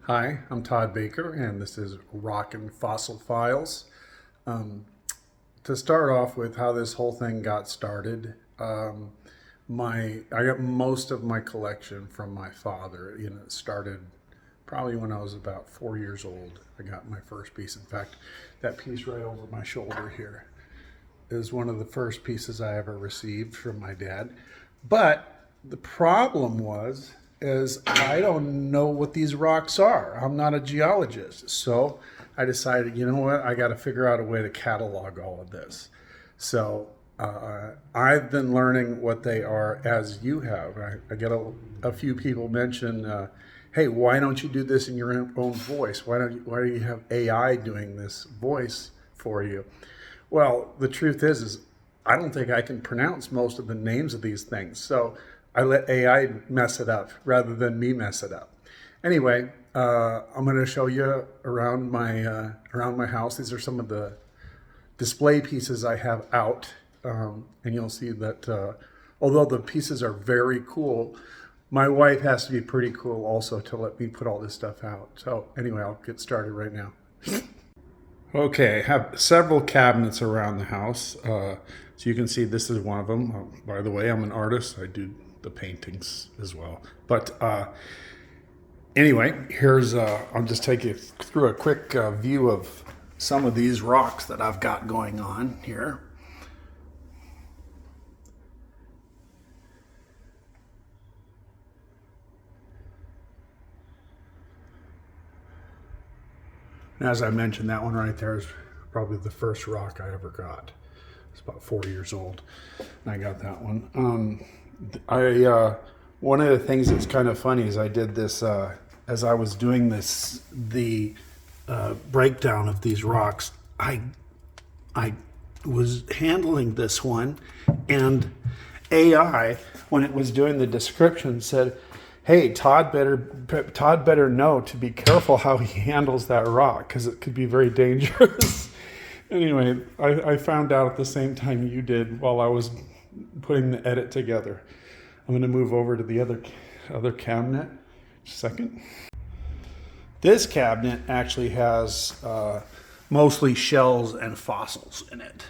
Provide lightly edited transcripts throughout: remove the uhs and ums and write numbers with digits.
Hi, I'm Todd Baker, and this is Rockin' Fossil Files. To start off with how this whole thing got started, I got most of my collection from my father. It started probably when I was about 4 years old. I got my first piece. In fact, that piece right over my shoulder here is one of the first pieces I ever received from my dad. But the problem is I don't know what these rocks are. I'm not a geologist. So I decided, you know what, I got to figure out a way to catalog all of this. So I've been learning what they are as you have. I get a few people mention, hey, why don't you do this in your own voice? Why do you have AI doing this voice for you? Well, the truth is I don't think I can pronounce most of the names of these things. So I let AI mess it up rather than me mess it up. Anyway, I'm going to show you around my house. These are some of the display pieces I have out, and you'll see that although the pieces are very cool, my wife has to be pretty cool also to let me put all this stuff out. So anyway, I'll get started right now. Okay, I have several cabinets around the house. So you can see this is one of them. By the way, I'm an artist. I do the paintings as well. But anyway, here's, I'll just take you through a quick view of some of these rocks that I've got going on here. And as I mentioned, that one right there is probably the first rock I ever got. It's about 4 years old, and I got that one. One of the things that's kind of funny is I did this as I was doing the breakdown of these rocks. I was handling this one, and AI, when it was doing the description, said, "Hey, Todd better know to be careful how he handles that rock because it could be very dangerous." Anyway, I found out at the same time you did while I was putting the edit together. I'm going to move over to the other cabinet. Just a second. This cabinet actually has mostly shells and fossils in it.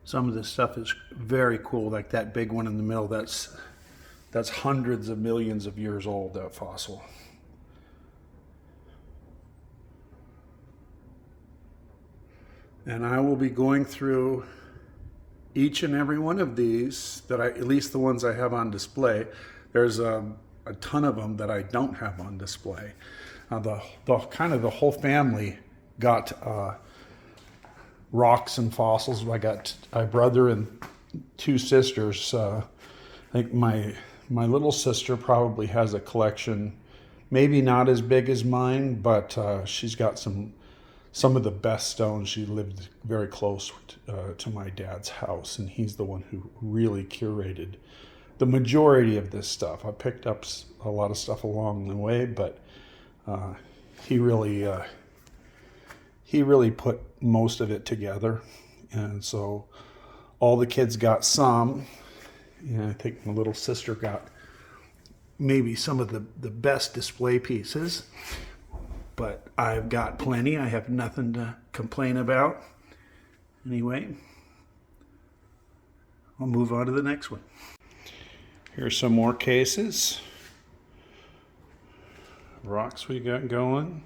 Some of this stuff is very cool, like that big one in the middle. That's hundreds of millions of years old, that fossil. And I will be going through each and every one of these at least the ones I have on display. There's a ton of them that I don't have on display. The whole family got rocks and fossils. I got a brother and two sisters. I think my little sister probably has a collection, maybe not as big as mine, but she's got some of the best stones. She lived very close to my dad's house, and he's the one who really curated the majority of this stuff. I picked up a lot of stuff along the way, but he really put most of it together. And so all the kids got some. I think my little sister got maybe some of the best display pieces. But I've got plenty. I have nothing to complain about. Anyway, I'll move on to the next one. Here's some more cases. Rocks we got going.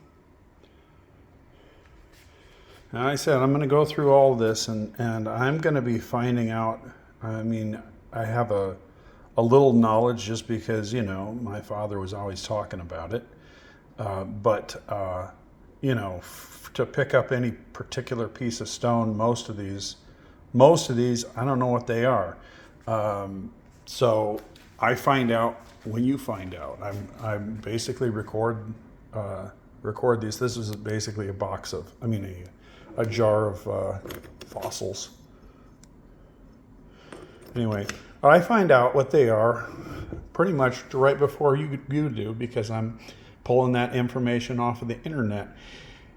Now, I said I'm going to go through all this, and I'm going to be finding out. I mean, I have a little knowledge just because, my father was always talking about it. But to pick up any particular piece of stone, most of these, I don't know what they are. So I find out when you find out. I basically record these. This is basically a jar of fossils. Anyway, I find out what they are pretty much right before you do, because I'm pulling that information off of the internet.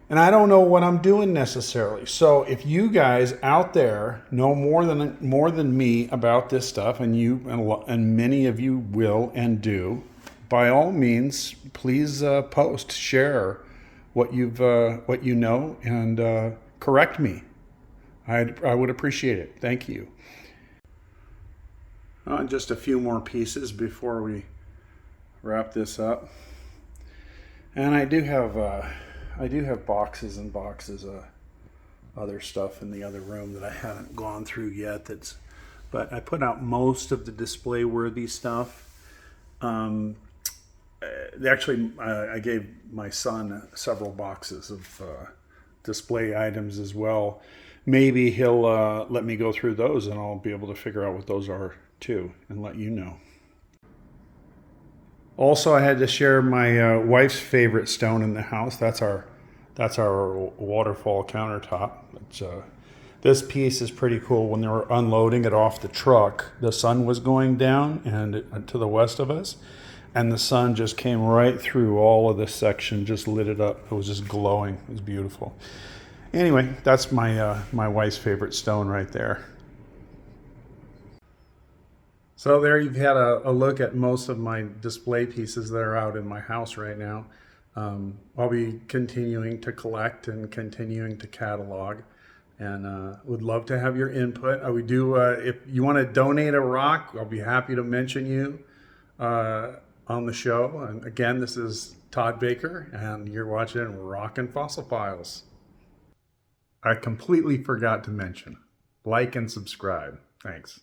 And I don't know what I'm doing necessarily. So if you guys out there know more than me about this stuff, and many of you will and do, by all means, please post, share what you know, and correct me. I would appreciate it. Thank you. Just a few more pieces before we wrap this up. And I do have boxes and boxes of other stuff in the other room that I haven't gone through yet. But I put out most of the display worthy stuff. Actually, I gave my son several boxes of display items as well. Maybe he'll let me go through those, and I'll be able to figure out what those are too, and let you know. Also, I had to share my wife's favorite stone in the house. That's our waterfall countertop. This piece is pretty cool. When they were unloading it off the truck, the sun was going down and to the west of us, and the sun just came right through all of this section, just lit it up. It was just glowing. It was beautiful. Anyway, that's my wife's favorite stone right there. So there you've had a look at most of my display pieces that are out in my house right now. I'll be continuing to collect and continuing to catalog, and would love to have your input. If you want to donate a rock, I'll be happy to mention you on the show. And again, this is Todd Baker, and you're watching Rockin' Fossil Files. I completely forgot to mention, like and subscribe. Thanks.